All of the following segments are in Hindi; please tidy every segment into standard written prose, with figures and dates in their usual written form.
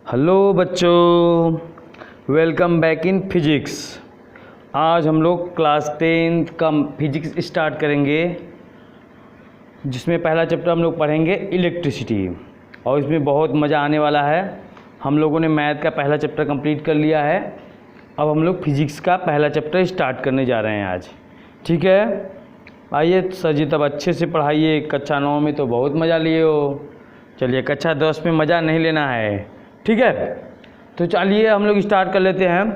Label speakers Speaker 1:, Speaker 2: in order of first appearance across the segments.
Speaker 1: हेलो बच्चों, वेलकम बैक इन फिजिक्स। आज हम लोग क्लास 10 का फिजिक्स स्टार्ट करेंगे, जिसमें पहला चैप्टर हम लोग पढ़ेंगे इलेक्ट्रिसिटी, और इसमें बहुत मज़ा आने वाला है। हम लोगों ने मैथ का पहला चैप्टर कंप्लीट कर लिया है, अब हम लोग फिजिक्स का पहला चैप्टर स्टार्ट करने जा रहे हैं आज। ठीक है, आइए सर जी, तब अच्छे से पढ़ाइए। कक्षा 9 में तो बहुत मज़ा लिए हो, चलिए कक्षा 10 में मज़ा नहीं लेना है, ठीक है। तो चलिए हम लोग स्टार्ट कर लेते हैं।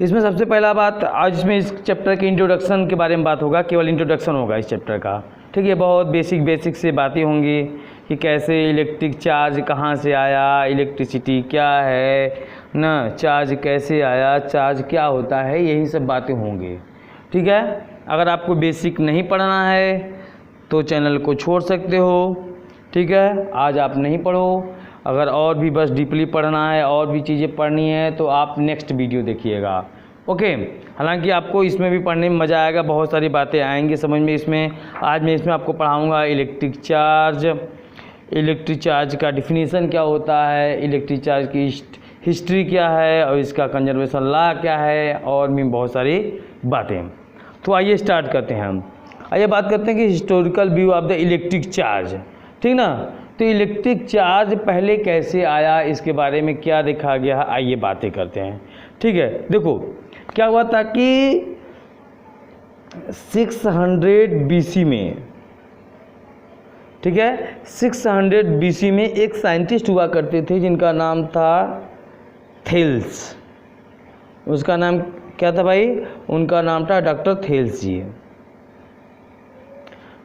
Speaker 1: इसमें सबसे पहला बात, आज इसमें इस चैप्टर के इंट्रोडक्शन के बारे में बात होगा, केवल इंट्रोडक्शन होगा इस चैप्टर का, ठीक है। बहुत बेसिक से बातें होंगी कि कैसे इलेक्ट्रिक चार्ज कहाँ से आया, इलेक्ट्रिसिटी क्या है ना, चार्ज कैसे आया, चार्ज क्या होता है, यही सब बातें होंगी, ठीक है। अगर आपको बेसिक नहीं पढ़ना है तो चैनल को छोड़ सकते हो, ठीक है, आज आप नहीं पढ़ो। अगर और भी बस डीपली पढ़ना है, और भी चीज़ें पढ़नी है, तो आप नेक्स्ट वीडियो देखिएगा, ओके। हालांकि आपको इसमें भी पढ़ने में मज़ा आएगा, बहुत सारी बातें आएंगी समझ में इसमें। आज मैं इसमें आपको पढ़ाऊंगा इलेक्ट्रिक चार्ज का डिफिनीशन क्या होता है, इलेक्ट्रिक चार्ज की हिस्ट्री क्या है, और इसका कंजर्वेशन लॉ क्या है, और भी बहुत सारी बातें। तो आइए स्टार्ट करते हैं हम। आइए बात करते हैं कि historical view of the electric charge, ठीक ना। तो इलेक्ट्रिक चार्ज पहले कैसे आया, इसके बारे में क्या देखा गया, आइए बातें करते हैं, ठीक है। देखो क्या हुआ था कि 600 BC में, ठीक है, 600 BC में एक साइंटिस्ट हुआ करते थे जिनका नाम था थेल्स। उसका नाम क्या था भाई? उनका नाम था डॉक्टर थेल्स जी,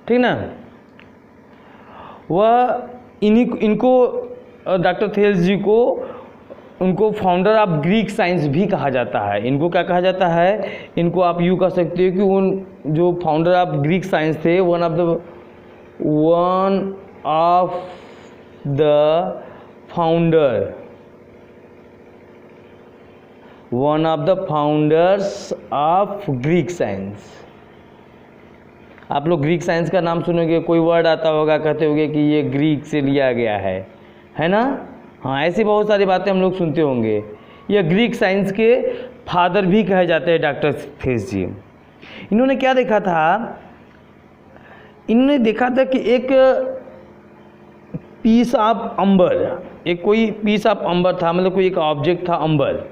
Speaker 1: ठीक ना। वह इनको डॉक्टर थेल्स जी को उनको फाउंडर ऑफ ग्रीक साइंस भी कहा जाता है। इनको क्या कहा जाता है? इनको आप यूँ कह सकते हो कि उन जो फाउंडर ऑफ ग्रीक साइंस थे, one of the founders of Greek science. आप लोग ग्रीक साइंस का नाम सुनोगे, कोई वर्ड आता होगा, कहते होंगे कि ये ग्रीक से लिया गया है ना। हाँ, ऐसी बहुत सारी बातें हम लोग सुनते होंगे। ये ग्रीक साइंस के फादर भी कहे जाते हैं डॉक्टर थेल्स जी। इन्होंने क्या देखा था? इन्होंने देखा था कि एक पीस ऑफ अंबर, एक कोई पीस ऑफ अंबर था, मतलब कोई एक ऑब्जेक्ट था अंबर।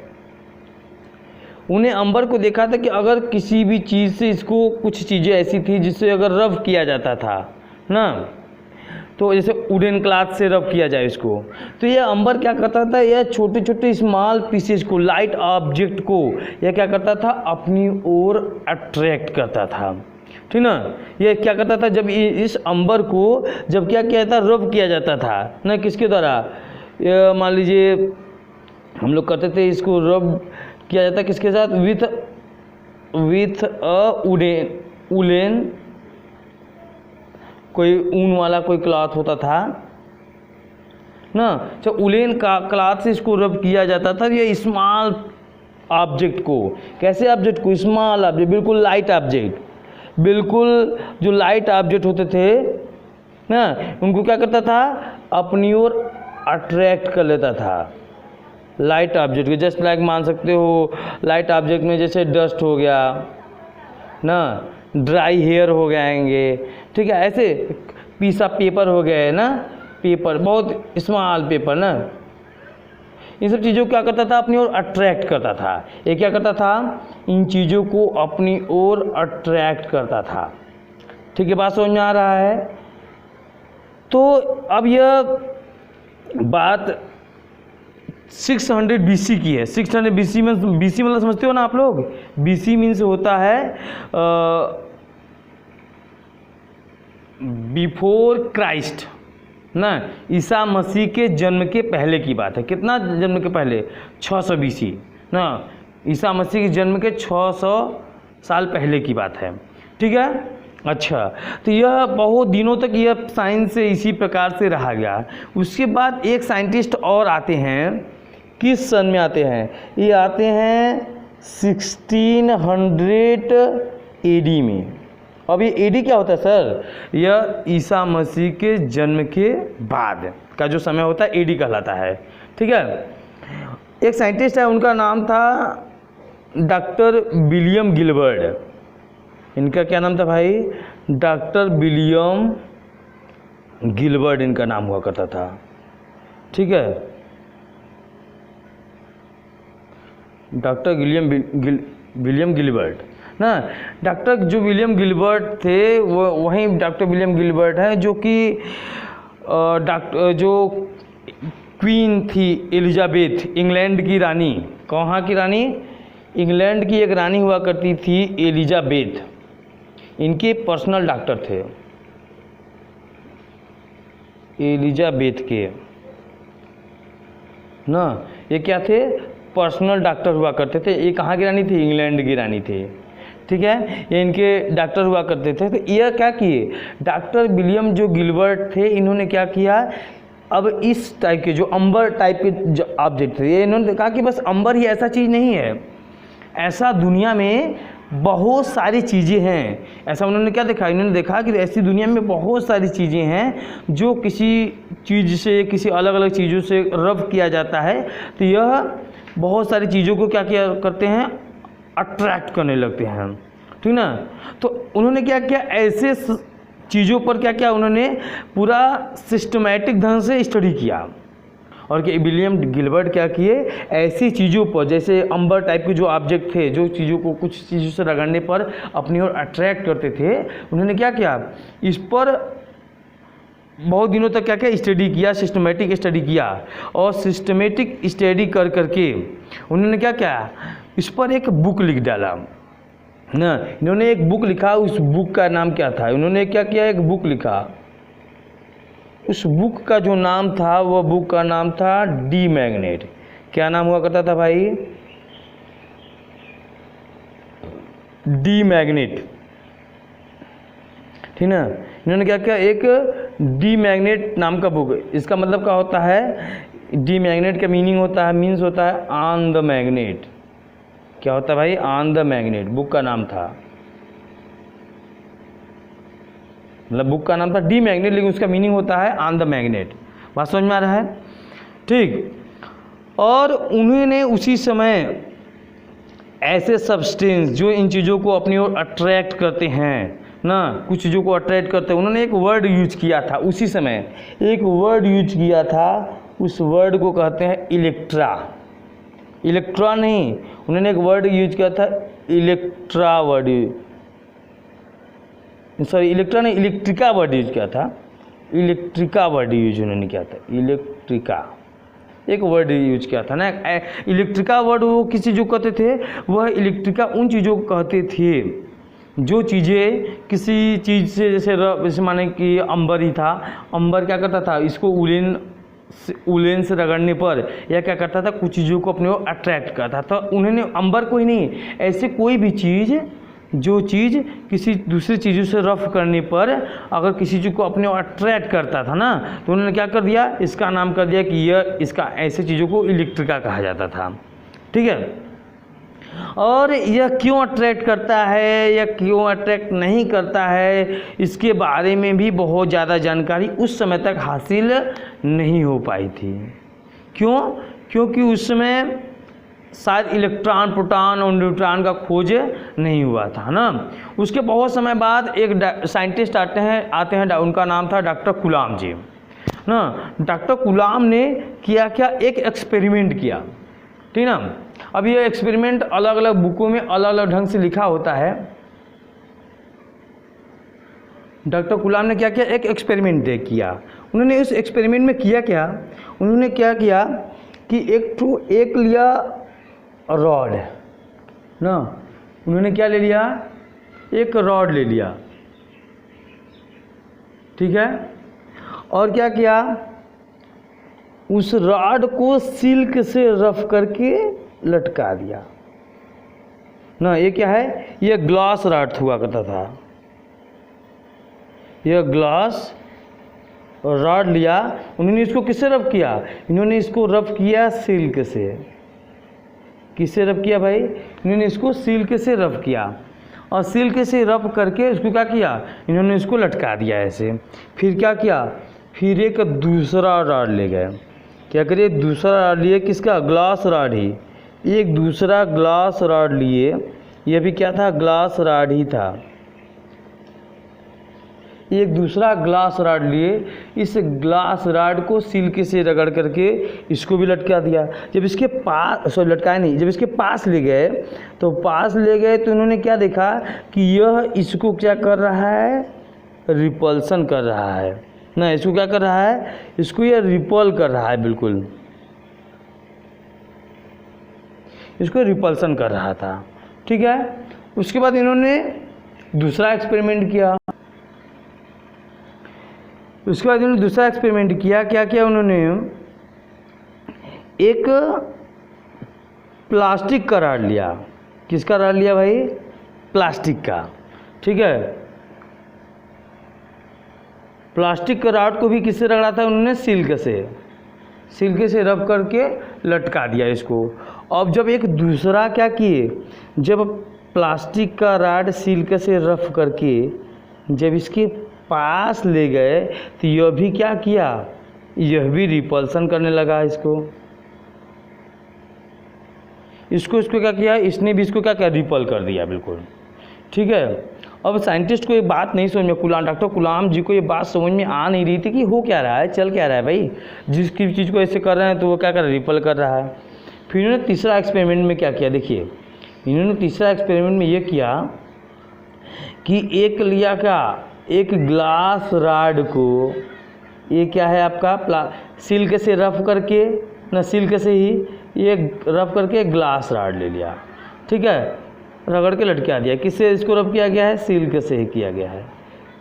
Speaker 1: उन्हें अंबर को देखा था कि अगर किसी भी चीज़ से, इसको कुछ चीज़ें ऐसी थी जिससे अगर रब किया जाता था ना, तो जैसे वुडन क्लॉथ से रब किया जाए इसको, तो यह अंबर क्या करता था? यह छोटे छोटे स्मॉल पीसेस को, लाइट ऑब्जेक्ट को यह क्या करता था? अपनी ओर अट्रैक्ट करता था, ठीक ना। यह क्या करता था? जब इस अंबर को जब क्या किया जाता, रब किया जाता था ना, किसके द्वारा? मान लीजिए हम लोग करते थे, इसको रब किया जाता किसके साथ? विथ अ उलेन, कोई ऊन वाला कोई क्लॉथ होता था ना, तो उलेन का क्लॉथ से इसको रब किया जाता था। ये स्मॉल ऑब्जेक्ट को, कैसे ऑब्जेक्ट को? स्मॉल ऑब्जेक्ट, बिल्कुल लाइट ऑब्जेक्ट, बिल्कुल जो लाइट ऑब्जेक्ट होते थे ना, उनको क्या करता था? अपनी ओर अट्रैक्ट कर लेता था। लाइट ऑब्जेक्ट को जस्ट लाइक मान सकते हो, लाइट ऑब्जेक्ट में जैसे डस्ट हो गया ना, ड्राई हेयर हो जाएंगे, ठीक है, ऐसे पीस ऑफ पेपर हो गए ना, पेपर, बहुत स्मॉल पेपर ना, इन सब चीज़ों को क्या करता था? अपनी ओर अट्रैक्ट करता था। ये क्या करता था? इन चीज़ों को अपनी ओर अट्रैक्ट करता था, ठीक है। बात समझ में आ रहा है? तो अब यह बात 600 BC की है। 600 BC में, BC मतलब समझते हो ना आप लोग? BC मीन्स होता है बिफोर क्राइस्ट ना, ईसा मसीह के जन्म के पहले की बात है। कितना जन्म के पहले? 600 BC ना, ईसा मसीह के जन्म के 600 साल पहले की बात है, ठीक है। अच्छा, तो यह बहुत दिनों तक यह साइंस से इसी प्रकार से रहा गया। उसके बाद एक साइंटिस्ट और आते हैं, किस सन में आते हैं? ये आते हैं 1600 AD में, अब ये एडी क्या होता है सर? यह ईसा मसीह के जन्म के बाद का जो समय होता है एडी कहलाता है। ठीक है। एक साइंटिस्ट है, उनका नाम था डॉक्टर विलियम गिलबर्ट। इनका क्या नाम था भाई? डॉक्टर विलियम गिलबर्ट इनका नाम हुआ करता था। ठीक है। डॉक्टर विलियम गिलबर्ट ना, डॉक्टर जो विलियम गिलबर्ट थे वो वहीं डॉक्टर विलियम गिलबर्ट है जो कि डॉक्टर जो क्वीन थी एलिजाबेथ, इंग्लैंड की रानी। कहाँ की रानी? इंग्लैंड की एक रानी हुआ करती थी एलिजाबेथ, इनके पर्सनल डॉक्टर थे एलिजाबेथ के ना। ये क्या थे? पर्सनल डॉक्टर हुआ करते थे। ये कहाँ की रानी थी? इंग्लैंड की रानी थी। ठीक है। ये इनके डॉक्टर हुआ करते थे। तो यह क्या किए, डॉक्टर विलियम जो गिलबर्ट थे, इन्होंने क्या किया, अब इस टाइप के जो अंबर टाइप के जो ऑब्जेक्ट थे, इन्होंने कहा कि बस अंबर ही ऐसा चीज़ नहीं है, ऐसा दुनिया में बहुत सारी चीज़ें हैं। ऐसा उन्होंने क्या देखा? इन्होंने देखा कि ऐसी दुनिया में बहुत सारी चीज़ें हैं जो किसी चीज़ से, किसी अलग अलग चीज़ों से रब किया जाता है, तो यह बहुत सारी चीज़ों को क्या किया करते हैं? अट्रैक्ट करने लगते हैं। ठीक ना। तो उन्होंने क्या किया, ऐसे चीज़ों पर क्या किया, उन्होंने पूरा सिस्टमैटिक ढंग से स्टडी किया। और कि विलियम गिलबर्ट क्या किए, ऐसी चीज़ों पर, जैसे अंबर टाइप के जो ऑब्जेक्ट थे, जो चीज़ों को कुछ चीज़ों से रगड़ने पर अपनी ओर अट्रैक्ट करते थे, उन्होंने क्या किया, इस पर बहुत दिनों तक क्या किया, स्टडी किया, सिस्टमेटिक स्टडी किया। और सिस्टमेटिक स्टडी कर करके उन्होंने क्या किया, इस पर एक बुक लिख डाला ना। इन्होंने एक बुक लिखा, उस बुक का नाम क्या था? इन्होंने क्या किया, एक बुक लिखा। उस बुक का जो नाम था, वह बुक का नाम था डी मैग्नेट। क्या नाम हुआ करता था भाई? D magnet. ठीक ना। इन्होंने क्या किया, एक डी मैग्नेट नाम का बुक। इसका मतलब क्या होता है? डी मैग्नेट का मीनिंग होता है, मीन्स होता है ऑन द मैग्नेट। क्या होता है भाई? ऑन द मैग्नेट बुक का नाम था। मतलब बुक का नाम था डी मैग्नेट, लेकिन उसका मीनिंग होता है ऑन द मैग्नेट। बात समझ में आ रहा है? ठीक। और उन्होंने उसी समय ऐसे सब्सटेंस जो इन चीज़ों को अपनी ओर अट्रैक्ट करते हैं ना, कुछ चीज़ों को अट्रैक्ट करते हैं, उन्होंने एक वर्ड यूज किया था उसी समय, एक वर्ड यूज किया था। उस वर्ड को कहते हैं इलेक्ट्रा। इलेक्ट्रा नहीं, उन्होंने एक वर्ड यूज किया था इलेक्ट्रा वर्ड, सॉरी इलेक्ट्रा नहीं, इलेक्ट्रिका वर्ड यूज किया था। इलेक्ट्रिका वर्ड यूज उन्होंने किया था। इलेक्ट्रिका एक वर्ड यूज किया था ना। इलेक्ट्रिका वर्ड वो किस चीज़ को कहते थे? वह इलेक्ट्रिका उन चीज़ों को कहते थे जो चीज़ें किसी चीज़ से, जैसे माने कि अंबर ही था, अंबर क्या करता था, इसको उलेन से रगड़ने पर या क्या करता था, कुछ चीज़ों को अपने ओर अट्रैक्ट करता था। तो उन्होंने अंबर को ही नहीं, ऐसे कोई भी चीज़ जो चीज़ किसी दूसरी चीज़ों से रफ करने पर अगर किसी चीज़ को अपने ओर अट्रैक्ट करता था ना, तो उन्होंने क्या कर दिया, इसका नाम कर दिया कि यह, इसका ऐसे चीज़ों को इलेक्ट्रिका कहा जाता था। ठीक है। और यह क्यों अट्रैक्ट करता है या क्यों अट्रैक्ट नहीं करता है, इसके बारे में भी बहुत ज़्यादा जानकारी उस समय तक हासिल नहीं हो पाई थी। क्यों? क्योंकि उस समय शायद इलेक्ट्रॉन, प्रोटॉन और न्यूट्रॉन का खोज नहीं हुआ था ना। उसके बहुत समय बाद एक साइंटिस्ट आते हैं, उनका नाम था डॉक्टर कलाम जी ना। डॉक्टर कलाम ने किया क्या, एक एक्सपेरिमेंट किया। ठीक ना। अब ये एक्सपेरिमेंट अलग अलग बुकों में अलग अलग ढंग से लिखा होता है। डॉक्टर कलाम ने क्या किया, एक एक्सपेरिमेंट किया। उन्होंने उस एक्सपेरिमेंट में किया क्या, उन्होंने क्या किया कि एक लिया रॉड ना, उन्होंने क्या ले लिया, एक रॉड ले लिया। ठीक है। और क्या किया, उस रॉड को सिल्क से रफ करके लटका दिया ना। ये क्या है, ये ग्लास रॉड हुआ करता था। यह ग्लास रॉड लिया, उन्होंने इसको किससे रफ किया, इन्होंने इसको रफ किया सिल्क से। किससे रफ किया भाई, इन्होंने इसको सिल्क से रफ किया। और सिल्क से रब करके इसको क्या किया, इन्होंने इसको लटका दिया ऐसे। फिर क्या किया, फिर एक दूसरा रॉड ले गए, क्या करिए, दूसरा रॉड लिए, किसका, ग्लास रॉड ही, एक दूसरा ग्लास रॉड लिए, ये भी क्या था, ग्लास रॉड ही था, एक दूसरा ग्लास रॉड लिए, इस ग्लास रॉड को सिल्क से रगड़ करके इसको भी लटका दिया। जब इसके पास, सॉरी लटकाया नहीं, जब इसके पास ले गए तो इन्होंने क्या देखा कि यह इसको क्या कर रहा है, रिपल्सन कर रहा है ना, इसको क्या कर रहा है, इसको यह रिपल कर रहा है, बिल्कुल इसको रिपल्सन कर रहा था, ठीक है। उसके बाद इन्होंने दूसरा एक्सपेरिमेंट किया, क्या किया उन्होंने, एक प्लास्टिक का रॉड लिया, किसका रॉड लिया भाई, प्लास्टिक का, ठीक है। प्लास्टिक का रॉड को भी किससे रगड़ा था उन्होंने, सिल्क से रब करके लटका दिया इसको। अब जब एक दूसरा क्या किए, जब प्लास्टिक का रॉड सिल्क से रफ करके जब इसके पास ले गए तो यह भी क्या किया, यह भी रिपल्सन करने लगा इसको क्या किया, इसने भी इसको क्या किया, रिपल कर दिया, बिल्कुल ठीक है। अब साइंटिस्ट को ये बात नहीं समझ में, डॉक्टर गुलाम जी को ये बात समझ में आ नहीं रही थी कि हो क्या रहा है, चल क्या रहा है भाई, जिस चीज़ को ऐसे कर रहे हैं तो वो क्या कर रहा है, रिपल कर रहा है। फिर इन्होंने तीसरा एक्सपेरिमेंट में क्या किया, देखिए इन्होंने तीसरा एक्सपेरिमेंट में ये किया कि एक लिया क्या, एक ग्लास रॉड को, ये क्या है आपका सिल्क से रफ करके ना, सिल्क से ही ये रफ करके ग्लास रॉड ले लिया, ठीक है, रगड़ के लटका दिया। किससे इसको रब किया गया है, सिल्क से ही किया गया है,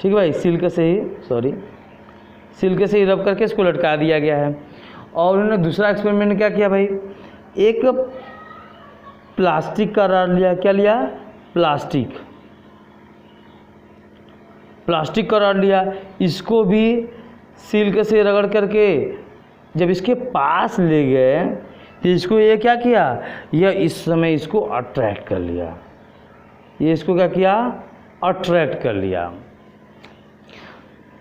Speaker 1: ठीक है भाई, सिल्क से ही रब करके इसको लटका दिया गया है। और उन्होंने दूसरा एक्सपेरिमेंट क्या किया भाई, एक प्लास्टिक का रॉड लिया, क्या लिया, प्लास्टिक का रॉड लिया, इसको भी सिल्क से रगड़ करके जब इसके पास ले गए तो इसको ये क्या किया, यह इस समय इसको अट्रैक्ट कर लिया, ये इसको क्या किया, अट्रैक्ट कर लिया।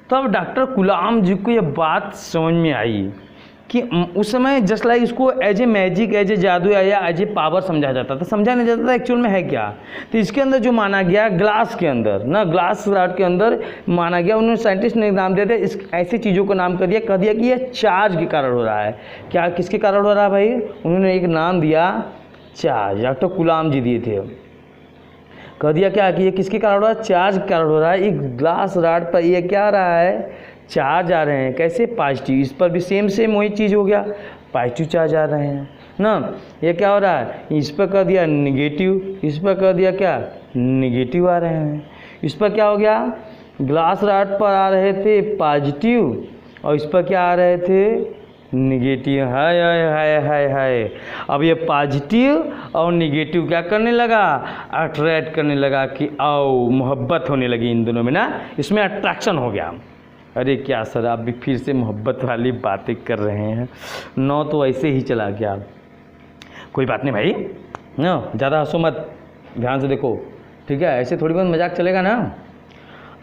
Speaker 1: तब डॉक्टर गुलाम जी को ये बात समझ में आई कि उस समय जस्ट लाइक इसको as a magic, as a जादू या एज ए पावर समझा जाता था, समझा नहीं जाता था एक्चुअल में है क्या। तो इसके अंदर जो माना गया, ग्लास के अंदर ना, ग्लास रॉड के अंदर माना गया, उन्होंने साइंटिस्ट ने नाम दे दिया, इस ऐसी चीज़ों को नाम कर दिया, कह दिया कि यह चार्ज के कारण हो रहा है। क्या, किसके कारण हो रहा है भाई, उन्होंने एक नाम दिया, चार्ज, डॉक्टर गुलाम जी दिए थे। कह दिया क्या कि ये किसके कारण हो रहा है, चार्ज के कारण हो रहा है। एक ग्लास रॉड पर ये क्या आ रहा है, चार्ज आ रहे हैं, कैसे, पॉजिटिव, इस पर भी सेम वही चीज़ हो गया, पॉजिटिव चार्ज आ रहे हैं ना। ये क्या हो रहा है, इस पर कर दिया निगेटिव, इस पर कर दिया क्या, निगेटिव आ रहे हैं। इस पर क्या हो गया, ग्लास रॉड पर आ रहे थे पॉजिटिव और इस पर क्या आ रहे थे, निगेटिव। हाय हाय हाय हाय हाय, अब ये पॉजिटिव और निगेटिव क्या करने लगा, अट्रैक्ट करने लगा कि आओ, मोहब्बत होने लगी इन दोनों में ना, इसमें अट्रैक्शन हो गया। अरे क्या सर, आप भी फिर से मोहब्बत वाली बातें कर रहे हैं, नौ तो ऐसे ही चला गया। कोई बात नहीं भाई, ना ज़्यादा हंसो मत, ध्यान से देखो, ठीक है, ऐसे थोड़ी बहुत मजाक चलेगा ना।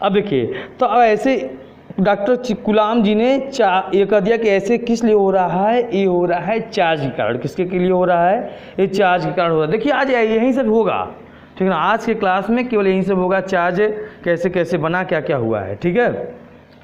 Speaker 1: अब देखिए, तो अब ऐसे डॉक्टर गुलाम जी ने ये कह दिया कि ऐसे किस लिए हो रहा है, ये हो रहा है चार्ज के कारण। किसके लिए हो रहा है, ये चार्ज के कारण हो रहा है। देखिए आज यहीं सब होगा, ठीक है ना, आज के क्लास में केवल यहीं सब होगा, चार्ज कैसे कैसे बना, क्या क्या हुआ है, ठीक है।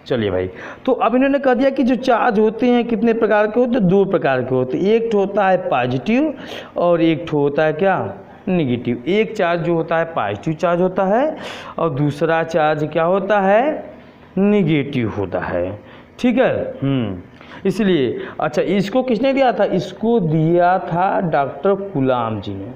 Speaker 1: चलिए भाई, तो अब इन्होंने कह दिया कि जो चार्ज होते हैं कितने प्रकार के होते हैं, दो प्रकार के होते हैं। एक होता है पॉजिटिव और एक होता है क्या, निगेटिव। एक चार्ज जो होता है पॉजिटिव चार्ज होता है और दूसरा चार्ज क्या होता है, निगेटिव होता है, ठीक है। इसलिए अच्छा, इसको किसने दिया था, इसको दिया था डॉक्टर गुलाम जी ने।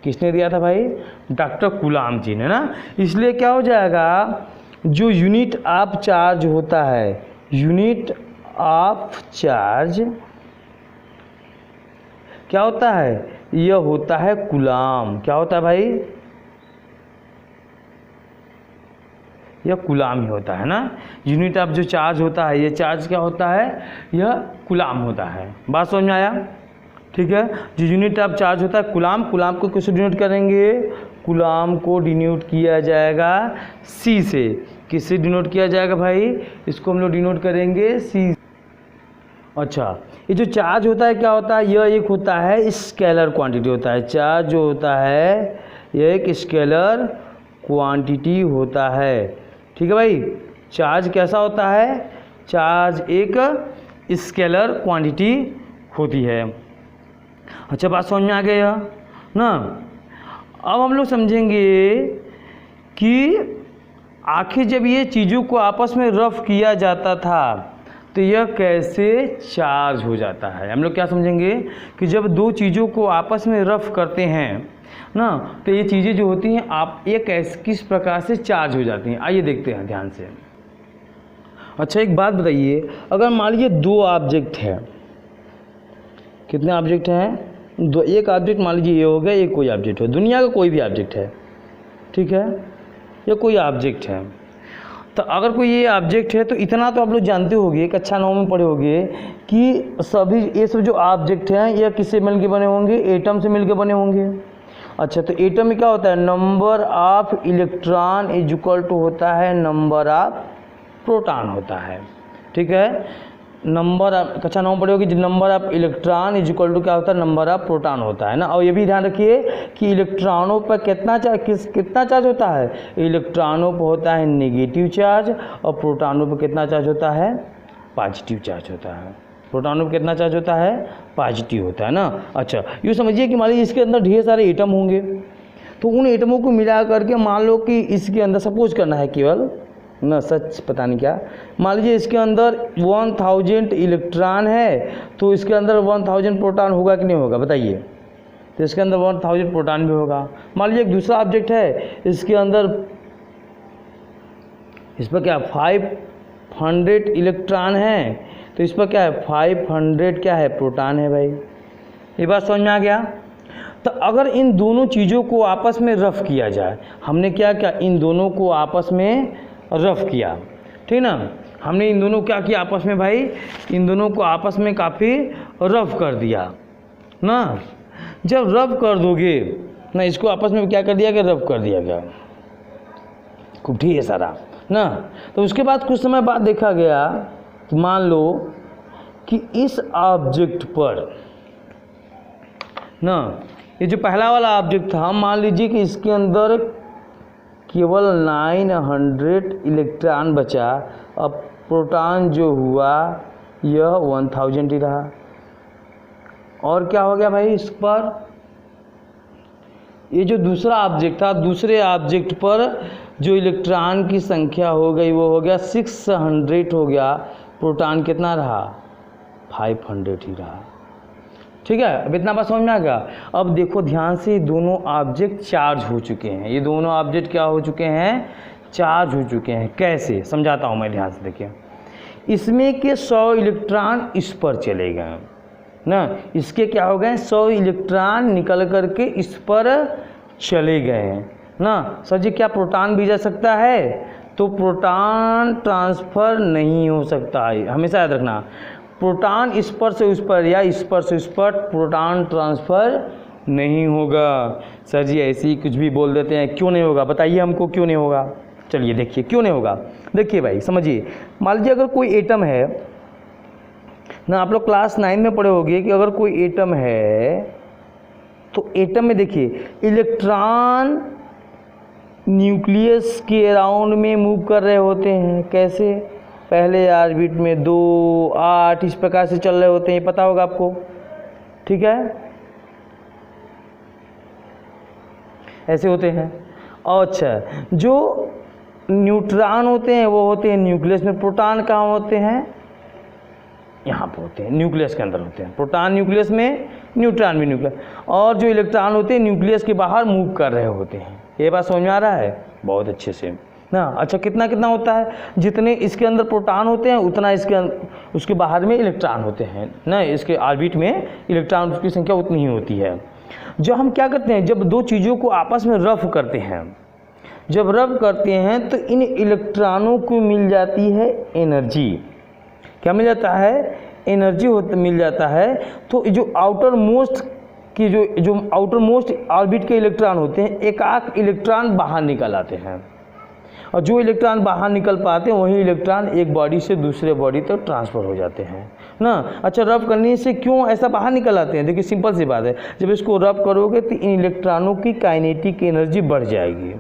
Speaker 1: किसने दिया था भाई, डॉक्टर गुलाम जी ने ना। इसलिए क्या हो जाएगा, जो यूनिट ऑफ चार्ज होता है, यूनिट ऑफ चार्ज क्या होता है, यह होता है कूलाम। क्या होता है भाई, यह कूलाम ही होता है ना। यूनिट ऑफ जो चार्ज होता है, ये चार्ज क्या होता है, यह कूलाम होता है। बात समझ में आया, ठीक है। जो यूनिट ऑफ चार्ज होता है कूलाम, कूलाम को किससे डिनोट करेंगे? कूलाम को डिनोट किया जाएगा C से। किससे डिनोट किया जाएगा भाई? इसको हम लोग डिनोट करेंगे C। अच्छा, ये जो चार्ज होता है क्या होता है? यह एक होता है स्केलर क्वांटिटी होता है। चार्ज जो होता है यह एक स्केलर क्वांटिटी होता है। ठीक है भाई, चार्ज कैसा होता है? चार्ज एक स्केलर क्वांटिटी होती है। अच्छा, बात समझ में आ गया ना? अब हम लोग समझेंगे कि आखिर जब ये चीज़ों को आपस में रफ किया जाता था तो यह कैसे चार्ज हो जाता है। हम लोग क्या समझेंगे कि जब दो चीज़ों को आपस में रफ करते हैं ना तो ये चीज़ें जो होती हैं आप ये किस प्रकार से चार्ज हो जाती हैं। आइए देखते हैं ध्यान से। अच्छा, एक बात बताइए, अगर मान लीजिए दो ऑब्जेक्ट है, कितने ऑब्जेक्ट हैं? दो। एक ऑब्जेक्ट मान लीजिए ये हो गया, एक कोई ऑब्जेक्ट है, दुनिया का कोई भी ऑब्जेक्ट है, ठीक है, या कोई ऑब्जेक्ट है। तो अगर कोई ये ऑब्जेक्ट है तो इतना तो आप लोग जानते होंगे, कक्षा 9 में पढ़े होंगे कि सभी ये सब जो ऑब्जेक्ट हैं यह किससे मिलकर बने होंगे? एटम से मिलकर बने होंगे। अच्छा, तो एटम में क्या होता है? Number of electron is equal to होता है नंबर ऑफ प्रोटॉन होता है। ठीक है, नंबर ऑफ, कक्षा 9 पढ़े होगी, number of electron is equal to क्या होता है? नंबर ऑफ प्रोटॉन होता है ना। और ये भी ध्यान रखिए कि इलेक्ट्रॉनों पर कितना चार्ज होता है? इलेक्ट्रॉनों पर होता है नेगेटिव चार्ज और प्रोटॉनों पर कितना चार्ज होता है? पॉजिटिव चार्ज होता है। प्रोटॉनों पर कितना चार्ज होता है? पॉजिटिव होता है ना। अच्छा, यूँ समझिए कि मान लीजिए इसके अंदर ढेर सारे एटम होंगे, तो उन एटमों को मिला करके मान लो कि इसके अंदर सपोज करना है केवल ना, सच पता नहीं क्या, मान लीजिए इसके अंदर 1000 इलेक्ट्रॉन है तो इसके अंदर 1000 प्रोटॉन होगा कि नहीं होगा बताइए? तो इसके अंदर 1000 प्रोटॉन भी होगा। मान लीजिए एक दूसरा ऑब्जेक्ट है, इसके अंदर इस पर क्या 500 इलेक्ट्रॉन है, तो इस पर क्या है? 500 क्या है? प्रोटॉन है भाई। ये बात समझ में आ गया? तो अगर इन दोनों चीज़ों को आपस में रफ किया जाए, हमने क्या क्या? इन दोनों को आपस में रफ किया, ठीक ना। हमने इन दोनों क्या किया आपस में भाई? इन दोनों को आपस में काफ़ी रफ कर दिया ना। जब रफ कर दोगे ना, इसको आपस में क्या कर दिया गया? रफ कर दिया गया खूब ढेर सारा ना। तो उसके बाद कुछ समय बाद देखा गया कि मान लो कि इस ऑब्जेक्ट पर ना, ये जो पहला वाला ऑब्जेक्ट था, मान लीजिए कि इसके अंदर केवल 900 इलेक्ट्रॉन बचा, अब प्रोटॉन जो हुआ यह 1000 ही रहा। और क्या हो गया भाई? इस पर ये जो दूसरा ऑब्जेक्ट था, दूसरे ऑब्जेक्ट पर जो इलेक्ट्रॉन की संख्या हो गई वो हो गया 600 हो गया, प्रोटॉन कितना रहा? 500 ही रहा। ठीक है, अब इतना बात समझ में आ गया। अब देखो ध्यान से, दोनों ऑब्जेक्ट चार्ज हो चुके हैं। ये दोनों ऑब्जेक्ट क्या हो चुके हैं? चार्ज हो चुके हैं। कैसे समझाता हूँ मैं, ध्यान से देखिए। इसमें के 100 इलेक्ट्रॉन इस पर चले गए ना, इसके क्या हो गए? 100 इलेक्ट्रॉन निकल करके इस पर चले गए ना। सर जी, क्या प्रोटॉन भी जा सकता है? तो प्रोटॉन ट्रांसफ़र नहीं हो सकता है, हमेशा याद रखना। प्रोटॉन इस पर से उस पर या इस पर से उस पर प्रोटॉन ट्रांसफ़र नहीं होगा। सर जी ऐसे ही कुछ भी बोल देते हैं, क्यों नहीं होगा? बताइए हमको क्यों नहीं होगा। चलिए देखिए क्यों नहीं होगा। देखिए भाई समझिए, मान लीजिए अगर कोई एटम है ना, आप लोग क्लास 9 में पढ़े होंगे कि अगर कोई एटम है तो एटम में देखिए इलेक्ट्रॉन न्यूक्लियस के अराउंड में मूव कर रहे होते हैं। कैसे? पहले ऑर्बिट में 2, 8 इस प्रकार से चल रहे होते हैं, पता होगा आपको, ठीक है, ऐसे होते हैं। और अच्छा, जो न्यूट्रॉन होते हैं वो होते हैं न्यूक्लियस में। प्रोटॉन कहाँ होते हैं? यहाँ पर होते हैं, न्यूक्लियस के अंदर होते हैं। प्रोटॉन न्यूक्लियस में, न्यूट्रॉन भी न्यूक्लियस। और जो इलेक्ट्रॉन होते हैं न्यूक्लियस के बाहर मूव कर रहे होते हैं। ये बात समझ में आ रहा है? बहुत अच्छे से ना। अच्छा, कितना कितना होता है? जितने इसके अंदर प्रोटॉन होते हैं उतना इसके उसके बाहर में इलेक्ट्रॉन होते हैं ना। इसके ऑर्बिट में इलेक्ट्रॉन की संख्या उतनी ही होती है। जब हम क्या करते हैं, जब दो चीज़ों को आपस में रफ करते हैं, जब रफ करते हैं तो इन इलेक्ट्रॉनों को मिल जाती है एनर्जी। क्या मिल जाता है? एनर्जी मिल जाता है तो जो आउटर मोस्ट की जो आउटर मोस्ट ऑर्बिट के इलेक्ट्रॉन होते हैं, एक आध इलेक्ट्रॉन बाहर निकल आते हैं, और जो इलेक्ट्रॉन बाहर निकल पाते हैं वही इलेक्ट्रॉन एक बॉडी से दूसरे बॉडी तक ट्रांसफ़र हो जाते हैं ना। अच्छा, रब करने से क्यों ऐसा बाहर निकल आते हैं? देखिए सिंपल सी बात है, जब इसको रब करोगे तो इन इलेक्ट्रॉनों की काइनेटिक एनर्जी बढ़ जाएगी।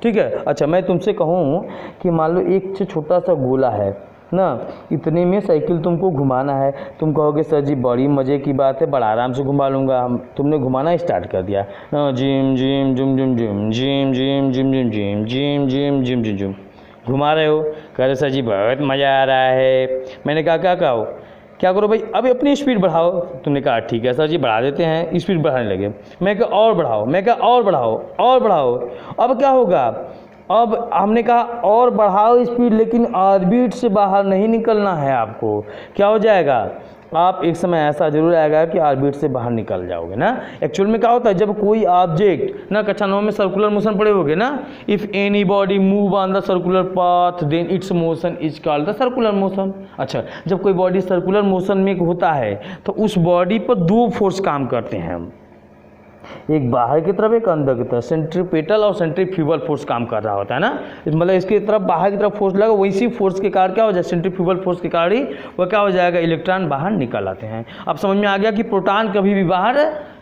Speaker 1: ठीक है। अच्छा, मैं तुमसे कहूँ कि मान लो एक से छोटा सा गोला है ना, इतने में साइकिल तुमको घुमाना है, तुम कहोगे सर जी बड़ी मज़े की बात है, बड़ा आराम से घुमा लूँगा। तुमने घुमाना स्टार्ट कर दिया ना, जिम जिम जुम जुम जिम जिम जिम जिम जिम जिम जिम जिम जिम जिम जिम घुमा रहे हो, कह रहे सर जी बहुत मज़ा आ रहा है। मैंने कहा क्या कहो, क्या करो भाई, अभी अपनी स्पीड बढ़ाओ। तुमने कहा ठीक है सर जी बढ़ा देते हैं, स्पीड बढ़ाने लगे। मैं कहा और बढ़ाओ, मैं कहा और बढ़ाओ और बढ़ाओ। अब क्या होगा, अब हमने कहा और बढ़ाओ स्पीड, लेकिन ऑर्बिट से बाहर नहीं निकलना है आपको। क्या हो जाएगा, आप एक समय ऐसा जरूर आएगा कि ऑर्बिट से बाहर निकल जाओगे ना। एक्चुअल में क्या होता है, जब कोई ऑब्जेक्ट ना, कक्षा 9 में सर्कुलर मोशन पढ़े होगे ना, if any body move on the circular path then its motion is called the circular motion. अच्छा, जब कोई बॉडी सर्कुलर मोशन में होता है तो उस बॉडी पर दो फोर्स काम करते हैं, एक बाहर की तरफ एक अंदर की तरफ, सेंट्रीपेटल और सेंट्रीफ्यूगल फोर्स काम कर रहा होता है ना। मतलब इसकी तरफ बाहर की तरफ फोर्स लगा, वैसी फोर्स के कारण क्या हो जाए, सेंट्रीफ्यूगल फोर्स के कारण ही वह क्या हो जाएगा, इलेक्ट्रॉन बाहर निकल आते हैं। अब समझ में आ गया कि प्रोटॉन कभी भी बाहर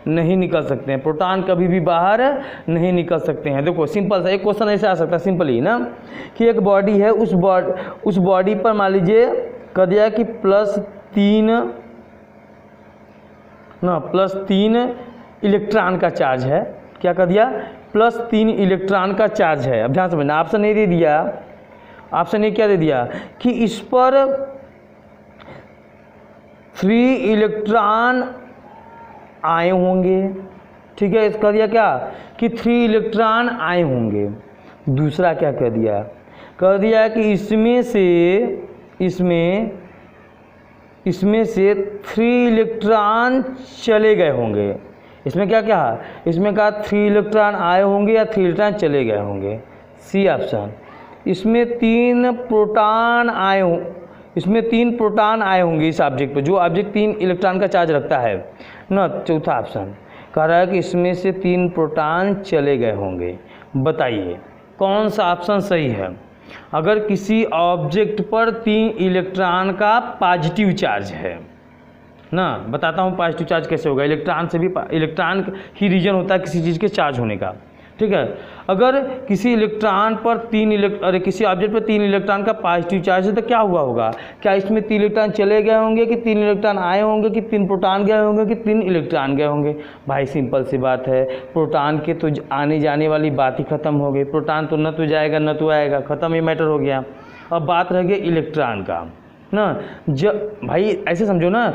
Speaker 1: नहीं निकल सकते हैं, प्रोटॉन कभी भी बाहर नहीं निकल सकते हैं। देखो सिंपल सा एक क्वेश्चन ऐसे आ सकता है, सिंपल ही ना, कि एक बॉडी है, उस बॉडी पर मान लीजिए कह दिया कि +3 इलेक्ट्रॉन का चार्ज है। क्या कर दिया, +3 इलेक्ट्रॉन का चार्ज है। अब ध्यान समझना, ऑप्शन नहीं दे दिया, ऑप्शन ने क्या दे दिया कि इस पर 3 इलेक्ट्रॉन आए होंगे। ठीक है, इसका दिया क्या कि 3 इलेक्ट्रॉन आए होंगे। दूसरा क्या कर दिया, कर दिया कि इसमें से 3 इलेक्ट्रॉन चले गए होंगे। इसमें क्या क्या है, इसमें कहा 3 इलेक्ट्रॉन आए होंगे या 3 इलेक्ट्रॉन चले गए होंगे, सी ऑप्शन। इसमें 3 प्रोटॉन आए होंगे इस ऑब्जेक्ट पर, जो ऑब्जेक्ट 3 इलेक्ट्रॉन का चार्ज रखता है ना। चौथा ऑप्शन कह रहा है कि इसमें से 3 प्रोटॉन चले गए होंगे। बताइए कौन सा ऑप्शन सही है। अगर किसी ऑब्जेक्ट पर 3 इलेक्ट्रॉन का पॉजिटिव चार्ज है ना, बताता हूँ पॉजिटिव चार्ज कैसे होगा। इलेक्ट्रॉन ही रीजन होता है किसी चीज़ के चार्ज होने का। ठीक है, अगर किसी इलेक्ट्रॉन पर किसी ऑब्जेक्ट पर 3 इलेक्ट्रॉन का पॉजिटिव चार्ज है तो क्या हुआ होगा, क्या इसमें 3 इलेक्ट्रॉन चले गए होंगे कि 3 इलेक्ट्रॉन आए होंगे कि 3 प्रोटॉन गए होंगे कि 3 इलेक्ट्रॉन गए होंगे। भाई सिंपल सी बात है, प्रोटॉन के तो आने जाने वाली बात ही ख़त्म हो गई। प्रोटॉन तो न तो जाएगा न तो आएगा, ख़त्म ही मैटर हो गया। अब बात रह गई इलेक्ट्रॉन का ना। जब भाई ऐसे समझो ना,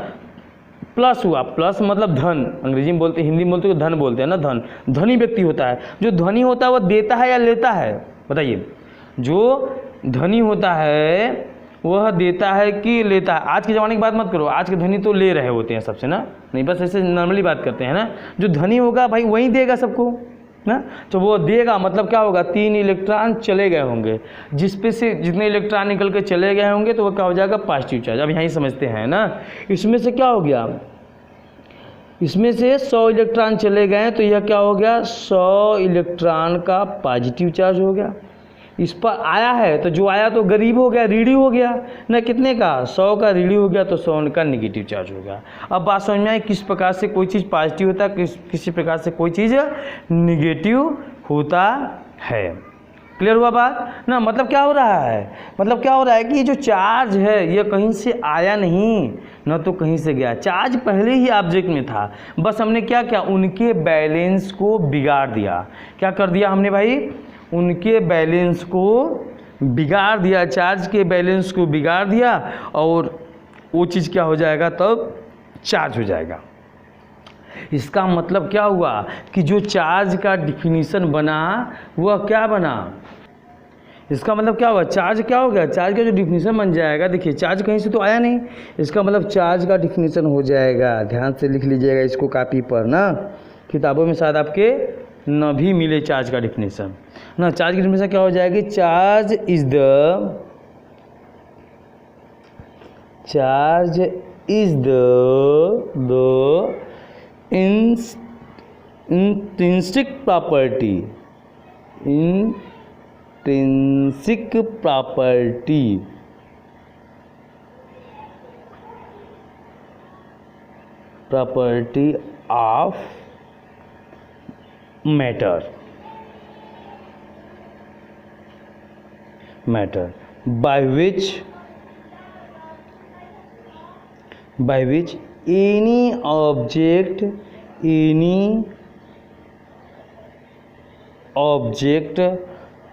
Speaker 1: प्लस हुआ, प्लस मतलब धन, अंग्रेजी में बोलते, हिंदी में बोलते तो धन बोलते हैं ना। धनी व्यक्ति होता है, जो धनी होता है वह देता है या लेता है, बताइए। जो धनी होता है वह देता है कि लेता है। आज के ज़माने की बात मत करो, आज के धनी तो ले रहे होते हैं सबसे ना, नहीं बस ऐसे नॉर्मली बात करते हैं ना। जो धनी होगा भाई वही देगा सबको ना, तो वो देगा मतलब क्या होगा, 3 इलेक्ट्रॉन चले गए होंगे, जिसपे से जितने इलेक्ट्रॉन निकल के चले गए होंगे तो वो क्या हो जाएगा, पॉजिटिव चार्ज। अब यहीं समझते हैं ना, इसमें से क्या हो गया, इसमें से 100 इलेक्ट्रॉन चले गए तो यह क्या हो गया, 100 इलेक्ट्रॉन का पॉजिटिव चार्ज हो गया। इस पर आया है तो जो आया तो गरीब हो गया, रीडी हो गया ना, कितने का, 100 का रीडी हो गया तो 100 का नेगेटिव चार्ज हो गया। अब बात समझ में आई किस प्रकार से कोई चीज़ पॉजिटिव होता है, किसी प्रकार से कोई चीज़ नेगेटिव होता है। क्लियर हुआ बात ना। मतलब क्या हो रहा है, मतलब क्या हो रहा है कि ये जो चार्ज है ये कहीं से आया नहीं न तो कहीं से गया, चार्ज पहले ही ऑब्जेक्ट में था, बस हमने क्या किया, उनके बैलेंस को बिगाड़ दिया। क्या कर दिया हमने भाई, उनके बैलेंस को बिगाड़ दिया, चार्ज के बैलेंस को बिगाड़ दिया, और वो चीज़ क्या हो जाएगा, तब चार्ज हो जाएगा। इसका मतलब क्या हुआ कि जो चार्ज का डिफिनीशन बना वह क्या बना, इसका मतलब क्या हुआ, चार्ज क्या हो गया, चार्ज का जो डिफिनीशन बन जाएगा, देखिए चार्ज कहीं से तो आया नहीं, इसका मतलब चार्ज का डिफिनीशन हो जाएगा। ध्यान से लिख लीजिएगा इसको कापी पर ना, किताबों में शायद आपके न भी मिले चार्ज का डिफिनीशन ना। चार्ज की डिफिनीशन क्या हो जाएगी, charge is the intrinsic property. Intrinsic property. Property of matter. Matter by which any object